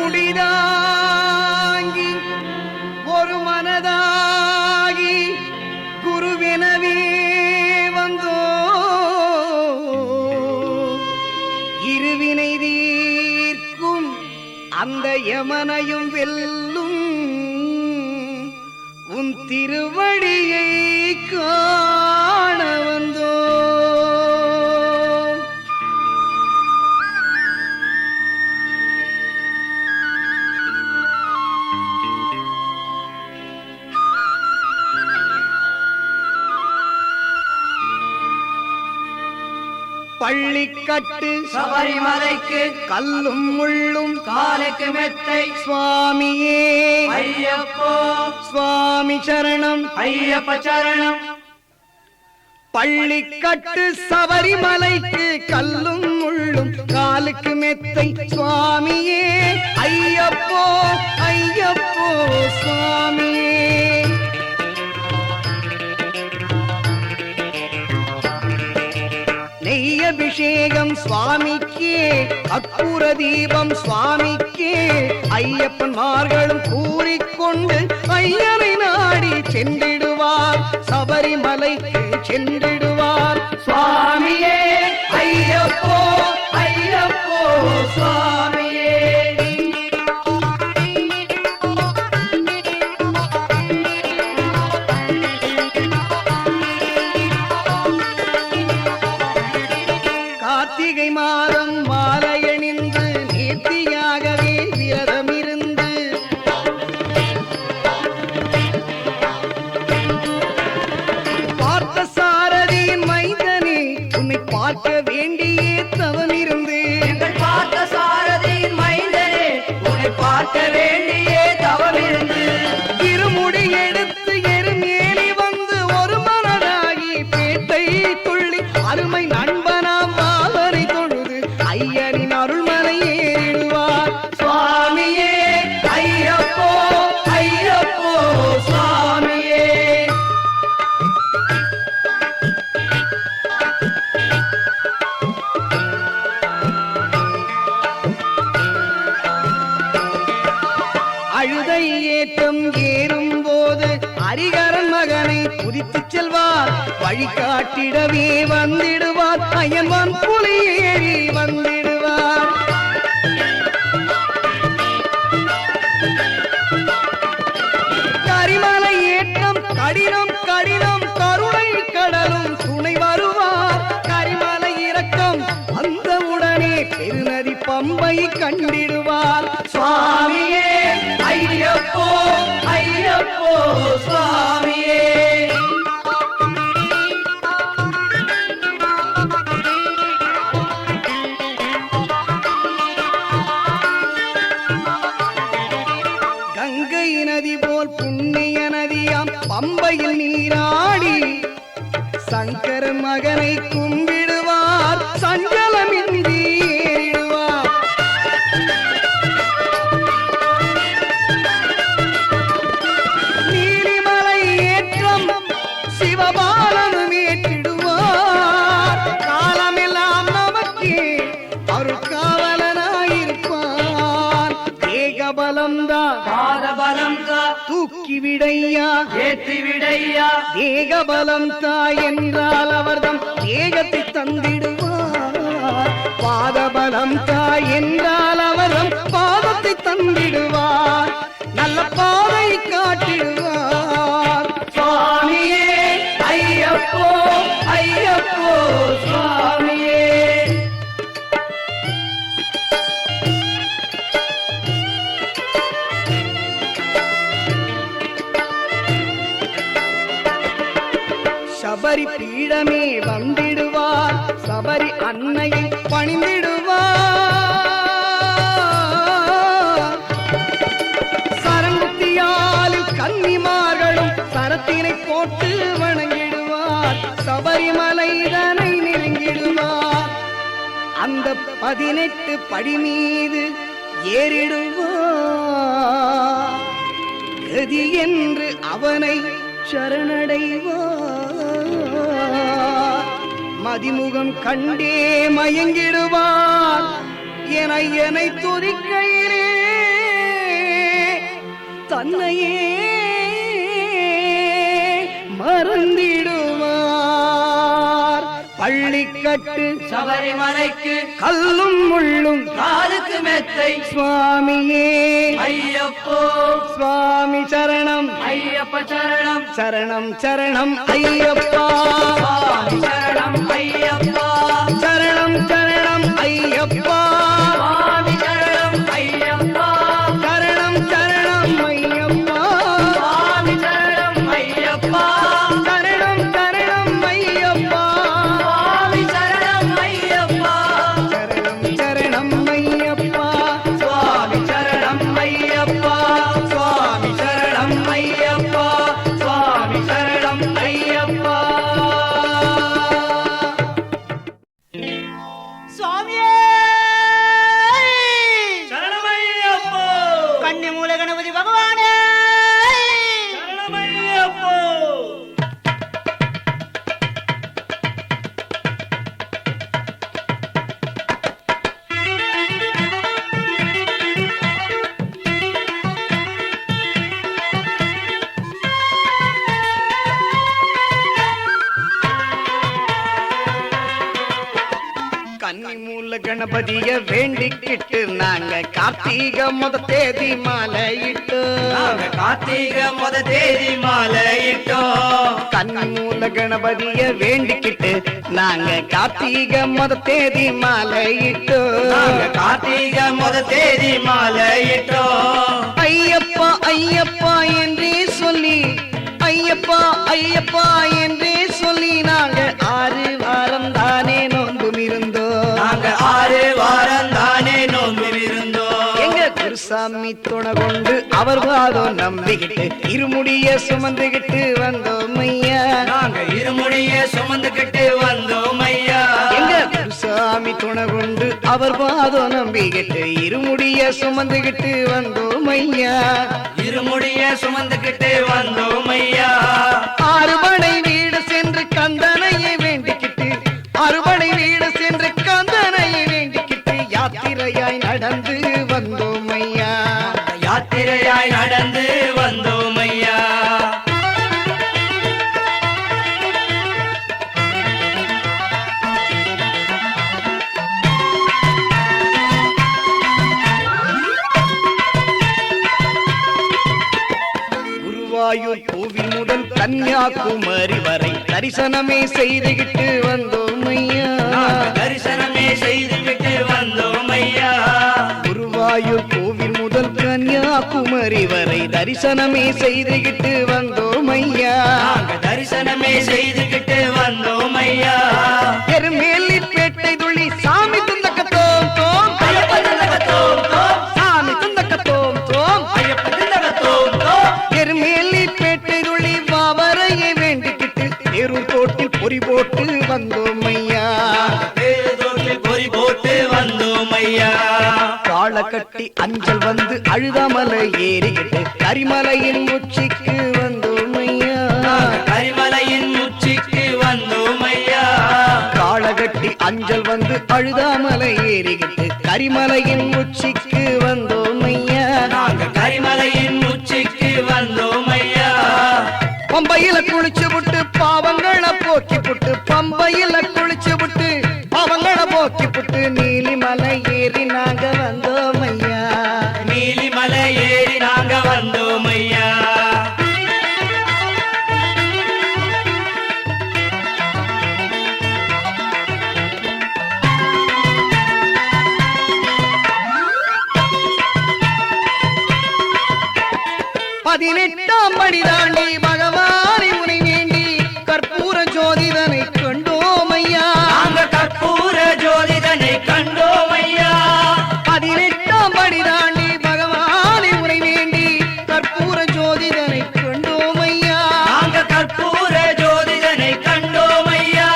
முடிதாங்கி ஒரு மனதாகி குருவெனவே வந்தோ இருவினை தீர்க்கும் அந்த யமனையும் வெல்லும் உன் திருவடியை காண வந்தோ பள்ளிக்கட்டு சபரிமலைக்கு கல்லும் முள்ளும் காலுக்கு மெத்தை சுவாமியே ஐயப்போ சுவாமி சரணம் ஐயப்ப சரணம். பள்ளிக்கட்டு சபரிமலைக்கு கல்லும் முள்ளும் காலுக்கு மெத்தை சுவாமியே ஐயப்போ ஐயப்போ சுவாமியே. நெய்யபிஷேகம் சுவாமிக்கே அற்புத தீபம் சுவாமிக்கே ஐயப்பன்மார்களும் கூறிக்கொண்டு ஐயனை நாடி சென்றிடுவார் சபரிமலைக்கு சென்றிடுவார் சுவாமியே ஐயப்போ ஐயப்போ சுவாமியே. கார்த்திகை மாதம் மாலையணிந்து நேர்த்தியாகவே விரதமிருந்து பார்த்த சாரதியின் மைந்தனே உன்னை பார்க்க வேண்டியே தவமிருந்து எங்கள் பார்த்த சாரதியின் மைந்தனே உன்னை பார்க்க வேண்டியே தவமிருந்து இருமுடி எடுத்து எருமேலி வந்து ஒரு மனதாகி பேட்டை துள்ளி அருமை நண்பனாம் பாவரை தொழுது ஐயனின் அருள்மலை ஏறிடுவார் சுவாமியே ஐயப்போ ஐயப்போ சுவாமியே. அழுதை ஏற்றம் ஏறும் போது ஹரிகரன் மகனை புதித்துச் செல்வார் வழிகாட்டிடவே வந்திடுவார் அயன்வான் புலி ஏறி வந்திடுவார். கரிமலை ஏற்றம் கடினம் கடினம் கருணை கடலும் துணை வருவார் கரிமலை இறக்கம் வந்தவுடனே பெருநதி பம்பை கண்டிடுவார் சுவாமியே ஐயப்போ ஐயப்போ சுவாமியே. கங்கை நதி போல் புண்ணிய நதியாம் பம்பையில் நீராடி சங்கரன் மகனை கும்பிடுவார் சஞ்சலமின்றி ஏறிடுவார். நீலிமலை ஏற்றம் சிவபாலனும் ஏற்றிடுவார் காலமெல்லாம் நமக்கே அருட்காவலனாயிருப்பார். தேகபலம்தான் பாதபலம் தா தூக்கி விடையா ஏற்றி விடையா தேகபலம் தாய் என்றால் அவர்தம் தேகத்தை தந்திடுவார். பாதபலம் தாய் என்றால் அவர்தம் பாதத்தை தந்திடுவார். நல்ல பாதை காட்டிடுவார் சுவாமியே ஐயப்போ ஐயப்போ சுவாமியே. சபரி பீடமே வந்திடுவார் சபரி அன்னையை பணிந்திடுவார். சரங்குத்தியாலில் கன்னிமார்களும் சரத்தினை போட்டு வணங்கிடுவார் சபரிமலைதனை நெருங்கிடுவார். அந்த 18 படி மீது ஏறிடுவார் கதி என்று அவனை சரணடைவார். மதிமுகம் கண்டே மயங்கிடுவார் என துதிக்கையிலே தன்னையே மறந்திடுவார். பள்ளிக்கட்டு சபரிமலைக்கு கல்லும் முள்ளும் காலுக்கு மெத்தை சுவாமியே ஐயப்போ சுவாமி சரணம் ஐயப்ப சரணம் சரணம் சரணம் ஐயப்பா சுவாமி சரணம் ஐயப்பா சரணம் சரணம் ஐயப்பா சுவாமி சரணம் ஐயப்பா சரணம் சரணம் ஐயப்பா சுவாமி சரணம் ஐயப்பா சரணம் சரணம் ஐயப்பா சுவாமி சரணம் ஐயப்பா சரணம் சரணம் ஐயப்பா சுவாமி சரணம் ஐயப்பா சுவாமி சரணம் ஐயப்பா சுவாமி சரணம் ஐயப்பா சுவாமியே சரணமையப்போ கன்னிமூல கணபதி பகவானே சரணமையப்போ கன்னிமூல கணபதிய வேண்டிக்கிட்டு நாங்க கார்த்திகை முத தேதி மாலையிட்டு நாங்க கார்த்திகை முத தேதி மாலையிட்டோம் கன்னிமூல கணபதிய வேண்டிக்கிட்டு நாங்க கார்த்திகை முத தேதி மாலையிட்டு நாங்க கார்த்திகை முத தேதி மாலையிட்டோம் ஐயப்பா ஐயப்பா என்றே சொல்லி ஐயப்பா ஐயப்பா என்றே சொல்லி நாங்க 6 வாரம் தானே நோன்பும் இருந்தோம். நாங்க 6 வாரம் தானே நோன்பு இருந்தோம் எங்க குருசாமி துணை கொண்டு அவர் வாதம் நம்பிக்கிட்டு இருமுடிய சுமந்துகிட்டு வந்தோம் ஐயா. நாங்க இருமுடிய சுமந்துகிட்டு வந்தோம் ஐயா எங்க குருசாமி துணை கொண்டு அவர் வாதம் நம்பிக்கிட்டு இருமுடிய சுமந்துகிட்டு வந்தோம் ஐயா. இருமுடிய சுமந்துகிட்டு வந்தோம் ஐயா 6 படை வீடு சென்று கந்தனையை வேண்டிக்கிட்டு 6 படை வீடு சென்று கந்தனையை வேண்டிக்கிட்டு யாத்திரையாய் நடந்து வந்தோம் ஐயா. யாத்திரையாய் நடந்து வந்தோம் ஐயா குருவாயூர் கோவில் முதல் கன்னியாகுமரி வரை தரிசனமே செய்துகிட்டு வந்தோம் ஐயா. நாங்க தரிசனமே செய்துவிட்டு வந்தோம் ஐயா குருவாயூர் கோவில் முதல் கன்னியாகுமரி வரை தரிசனமே செய்துகிட்டு வந்தோம் ஐயா. நாங்க தரிசனமே செய்துகிட்டு வந்தோம் ஐயா எருமேலிப்பேட்டை துள்ளி சாமி துந்தக்கத்தோம் தோம் ஐயப்ப திண்டகத்தோம் தோம் சாமி துந்தக்கத்தோம் தோம் ஐயப்ப திண்டகத்தோம் தோம் எருமேலிப்பேட்டை துள்ளி பாவரையை வேண்டிக்கிட்டு தேரூர் தோட்டில் பொறி போட்டு வந்தோம் ஐயா. தேர்தோட்டில் பொறி போட்டு வந்தோம் ஐயா காளை கட்டி அஞ்சல் வந்து அழுதாமலை ஏறிக்கிட்டு கரிமலையின் உச்சிக்கு வந்தோம் ஐயா. நாங்க கரிமலையின் உச்சிக்கு வந்தோம் ஐயா காளை கட்டி அஞ்சல் வந்து அழுதாமலை ஏறிக்கிட்டு கரிமலையின் உச்சிக்கு வந்தோம் ஐயா. நாங்க கரிமலையின் உச்சிக்கு வந்தோம் ஐயா பம்பையில குளிச்சு விட்டு பாவங்களை போக்கி புட்டு பம்பையில குளிச்சு விட்டு பாவங்களை போக்கி புட்டு நீலிமலை ஏறி நாங்க வந்தோம் ஐயா. நீலிமலை ஏறி நாங்க வந்தோம் ஐயா பதினெட்டாம் படி தாண்டி பகவானை உனை வேண்டி கற்பூர ஜோதிதனை கண்டோம் ஐயா. நாங்க கற்பூர ஜோதிதனை கண்டோம் ஐயா 18ஆம் படி தாண்டி பகவானை உனை வேண்டி கற்பூர ஜோதிதனை கண்டோம் ஐயா. நாங்க கற்பூர ஜோதிதனை கண்டோம் ஐயா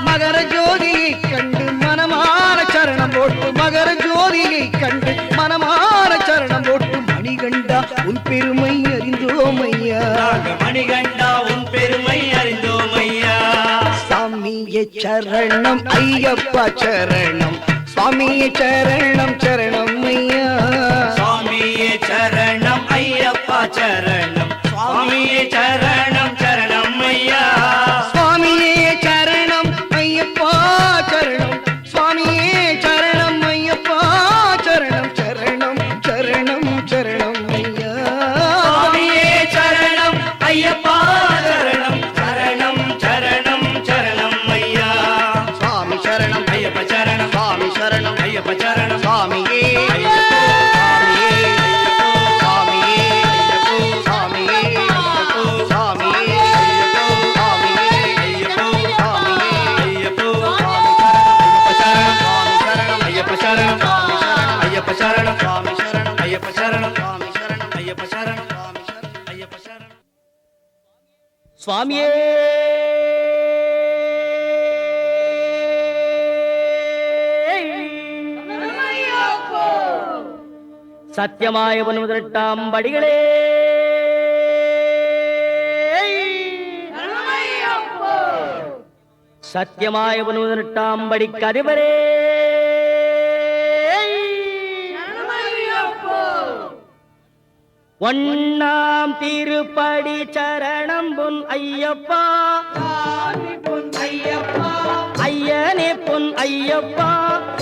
மகர ஜோதியை கண்டு மனமார சரணம் போட்டு மகர ஜோதியை கண்டு மனமார சரணம் போட்டு மணிகண்டா உன் பெருமை அறிந்தோம் ஐயா. நாங்க மணிகண்டா உன் பெருமை அறிந்தோம் ஐயா சாமியே சரணம் ஐயப்பா சரணம் சுவாமியே சரணம் சரணம் ஐயா. சுவாமியே சரணம் ஐயப்பா சுவாமியே சத்தியமாய 18 படிகளே சத்தியமாய 18 படிக்கு அதிபரே ஒன்னாம் திருப்படி சரணம் பொன் ஐயப்பா ஐயனே பொன் ஐயப்பா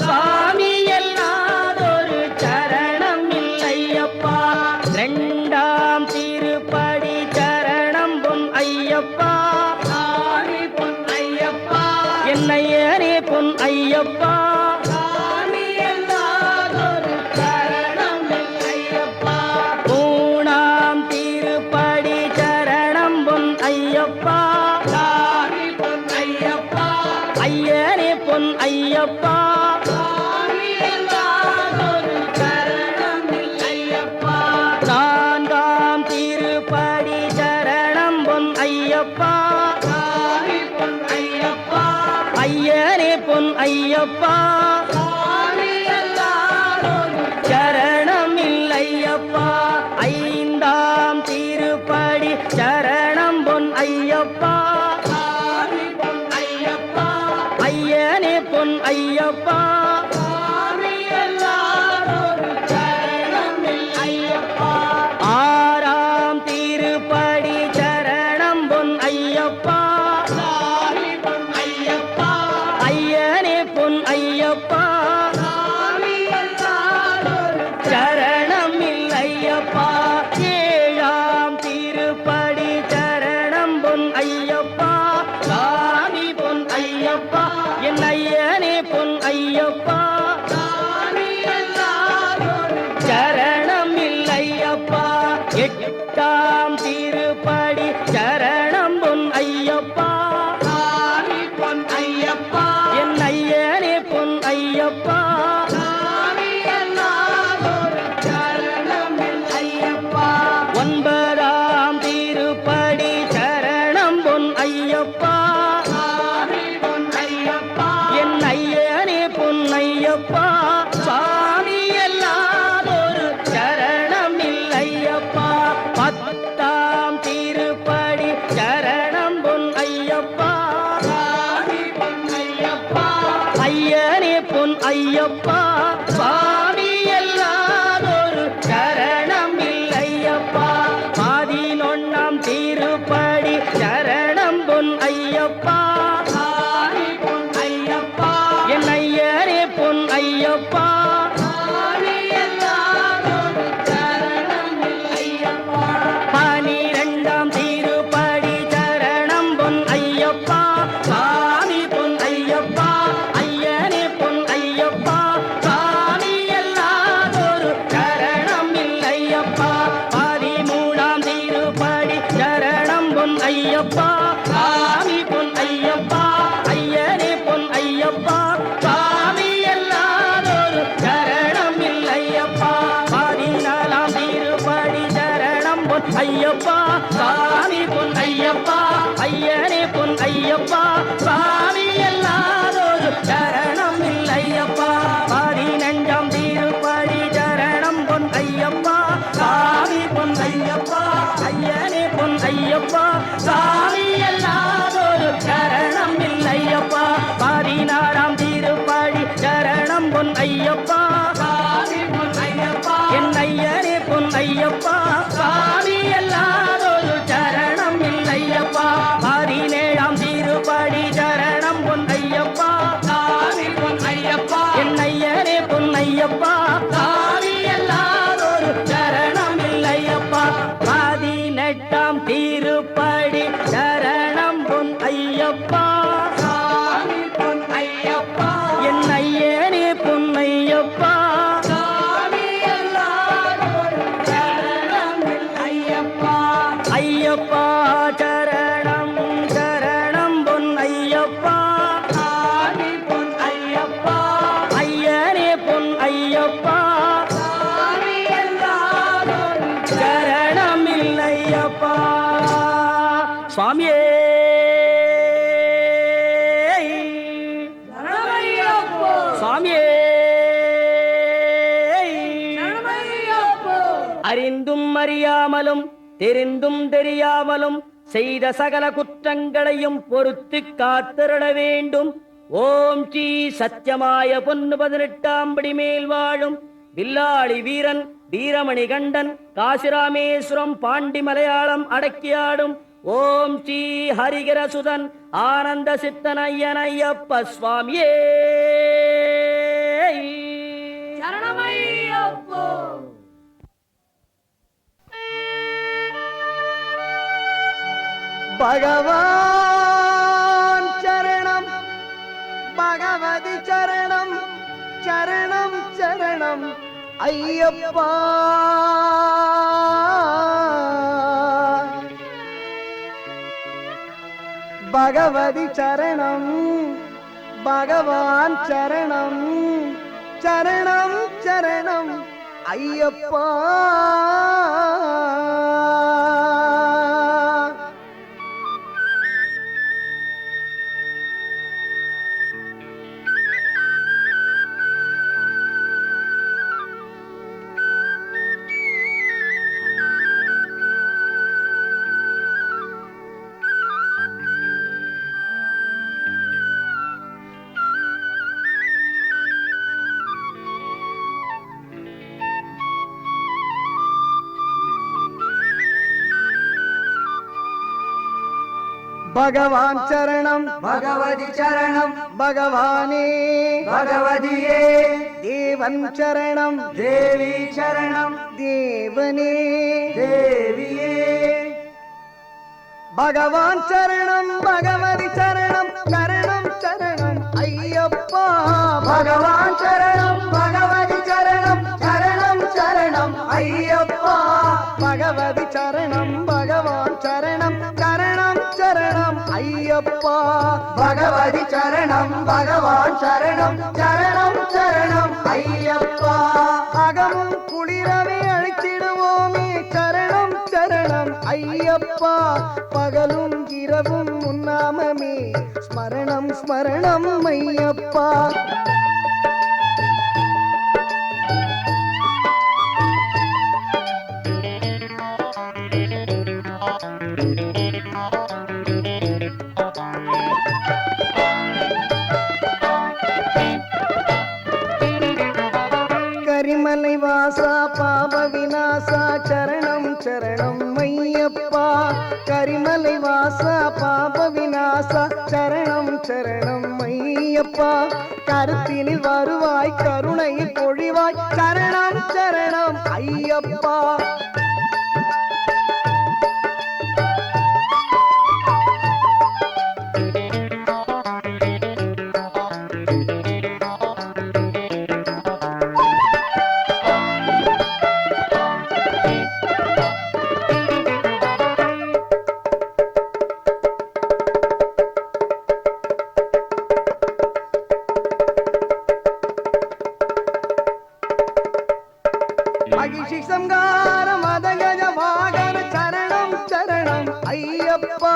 சாமி எல்லாதொரு சரணம் இல்லையப்பா இரண்டாம் திருப்படி சரணம் பொன் ஐயப்பா என்னையனே பொன் ஐயப்பா மூணாம் திருப்படி சரணம் பொன் ஐயப்பா ஐயனே பொன் ஐயப்பா நான்காம் திருப்படி சரணம் பொன் ஐயப்பா ஐயனே பொன் ஐயப்பா சரணம் இல்லையப்பா ஐந்தாம் திருப்படி சரணம் பொன் ஐயப்பா ஐயனே பொன் ஐயப்பா ஆறாம் திருப்படி சரணம் பொன் ஐயப்பா ஐயனே பொன் ஐயப்பா சரணம் இல்லையப்பா ஏழாம் திருப்படி சரணம் பொன் ஐயப்பா சாமி பொன் ஐயப்பா என் ஐயனே பொன் ஐயப்பா சரணம் இல்லையப்பா எட்டாம் திருப்படி சரணம் பொன் ஐயப்பா என் ஐயனே பொன் ஐயப்பா ஒன்பதாம் திருப்படி சரணம் பொன் ஐயப்பா என் ஐயனே பொன் ஐயப்பா சாமி எல்லாதொரு சரணம் இல்லையப்பா பத்தாம் திருப்படி சரணம் பொன் ஐயப்பா ஐயனே பொன் ஐயப்பா சாமி எல்லாதொரு சரணம் இல்லையப்பா 11ஆம் திருப்படி சரணம் பொன் ஐயப்பா என் ஐயனே பொன் ஐயப்பா 12ஆம் திருப்படி சரணம் பொன் ஐயப்பா சாமி பொன் ஐயப்பா ஐயனே பொன் ஐயப்பா சாமி எல்லாதொரு சரணம் இல்லையப்பா 13ஆம் திருப்படி சரணம் பொன் ஐயப்பா சாமி பொன் ஐயப்பா ஐயனே பொன் ஐயப்பா சாமி எல்லாதொரு சரணம் இல்லையப்பா 14ஆம் திருப்படி சரணம் பொன் ஐயப்பா சாமி பொன் ஐயப்பா ஐயனே பொன் ஐயப்பா சாமி எல்லாதொரு சரணம் இல்லையப்பா 15ஆம் திருப்படி சரணம் பொன் ஐயப்பா சாமி பொன் ஐயப்பா ஐயனே பொன் ஐயப்பா சாமி எல்லாதொரு சரணம் இல்லையப்பா 16ஆம் திருப்படி சரணம் பொன் ஐயப்பா என் ஐயனே பொன் ஐயப்பா சாமி எல்லாதொரு சரணம் இல்லையப்பா 17ஆம் திருப்படி சரணம் பொன் ஐயப்பா என் ஐயனே பொன் ஐயப்பா சாமி எல்லாதொரு சரணம் இல்லையப்பா 18ஆம் திருப்படி சரணம் பொன் ஐயப்பா என் ஐயனே பொன் ஐயப்பா அறிந்தும் அறியாமலும் தெரிந்தும் தெரியாமலும் செய்த சகல குற்றங்களையும் பொறுத்து காத்திருட வேண்டும். ஓம் ஸ்ரீ சத்தியமாய பொன்னு 18ஆம் படி மேல் வாழும் வில்லாளி வீரன் வீரமணி கண்டன் காசிராமேஸ்வரம் பாண்டி மலையாளம் அடக்கியாடும் ஓம் ஸ்ரீ ஹரிகரசுதன் ஆனந்த சித்தன் ஐயன் ஐயப்ப சுவாமியே சரணமையப்போ. பகவான் சரணம் பகவதி சரணம் சரணம் சரணம் ஐயப்பா. பகவதி சரணம் பகவான் சரணம் சரணம் சரணம் ஐயப்பா. பகவான் சரணம் பகவதி சரணம் பகவானே பகவதியே தேவன் சரணம் தேவி சரணம் தேவனே தேவியே பகவான் சரணம் பகவதி சரணம் சரணம் சரணம் ஐயப்பா. பகவான் சரணம் பகவதி சரணம் சரணம் சரணம் ஐயப்பா. பகவதி சரணம் பகவான் சரணம் சரணம் சரணம் ஐயப்பா. பகவதி சரணம் பகவான் சரணம் சரணம் சரணம் ஐயப்பா. அகமும் குளிரவே அழைத்திடுவோமே சரணம் சரணம் ஐயப்பா. பகலும் இரவும் உன்னாமமே ஸ்மரணம் ஸ்மரணம் ஐயப்பா. கரிமலை வாசா பாப விநாசா சரணம் சரணம் ஐயப்பா. கரிமலை வாசா பாப விநாசா சரணம் சரணம் ஐயப்பா. கருத்தினில் வருவாய் கருணையில் பொழிவாய் சரணம் சரணம் ஐயப்பா. மகிஷி சங்கார மதகஜ வாகன சரணம் சரணம் ஐயப்பா.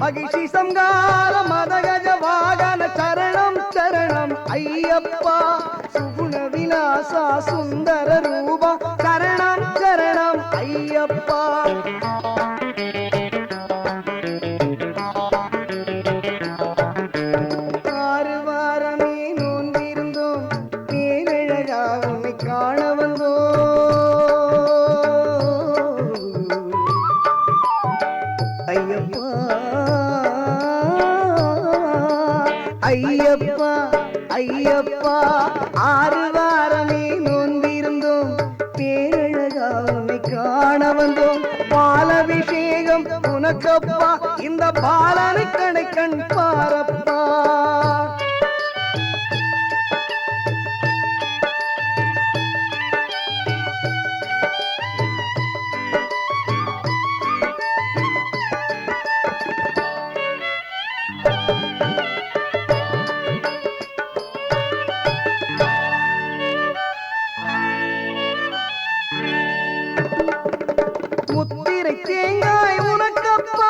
மகிஷி சங்கார மதகஜ வாகன சரணம் சரணம் ஐயப்பா. சுகுண விலாசா சுந்தர ரூபா சரணம் சரணம் ஐயப்பா. ஆறு வாரமே நோன்பிருந்தோம் பேரழகா உன்னை காண வந்தோம். ஐயப்பா ஐயப்பா ஐயப்பா. ஆறு வாரமே நோன்பிருந்தோம் பேரழகா உன்னை காண வந்தோம். பாலபிஷேகம் உனக்கப்பா இந்த பாலனை கடை கண் பாரப்பா. முத்திரை தேங்காய் உனக்கப்பா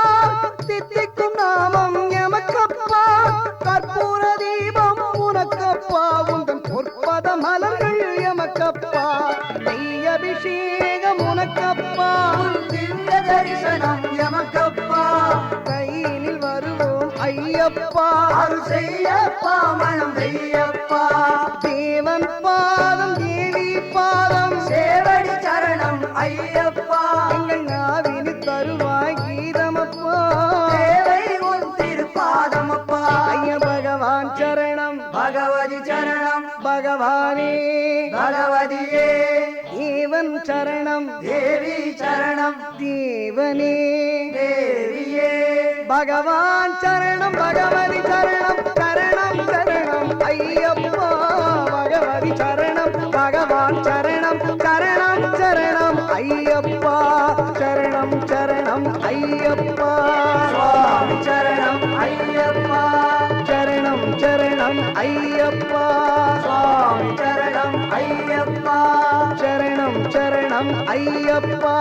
தித்திக்கும் நாமம் எமக்கப்பா. கற்பூர தீபம் உனக்கப்பா உந்தன் பொற்பத மலர்கள் எமக்கப்பா. நெய் அபிஷேகம் உனக்கு ஐயப்பா அருள் செய்யப்பா மனம் வையப்பா தேவன் பாதம் தேவி பாதம் சேவடி சரணம் ஐயப்பா எங்கள் நாவினு தருவாய் கீதமப்பா தேவை உன் திருப்பாதமப்பா ஐய பகவான் சரணம் பகவதி சரணம் பகவானே பகவதியே தேவன் சரணம் தேவி சரணம் தேவனே தேவியே பகவான் சரணம் பகவதி சரணம் சரணம் சரணம் ஐயப்பா பகவதி சரணம் பகவான் சரணம் சரணம் சரணம் ஐயப்பா சரணம் சரணம் ஐயப்பா சுவாமி சரணம் ஐயப்பா சரணம் சரணம் ஐயப்பா சுவாமி சரணம் ஐயப்பா சரணம் சரணம் ஐயப்பா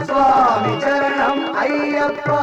சுவாமி சரணம் ஐயப்பா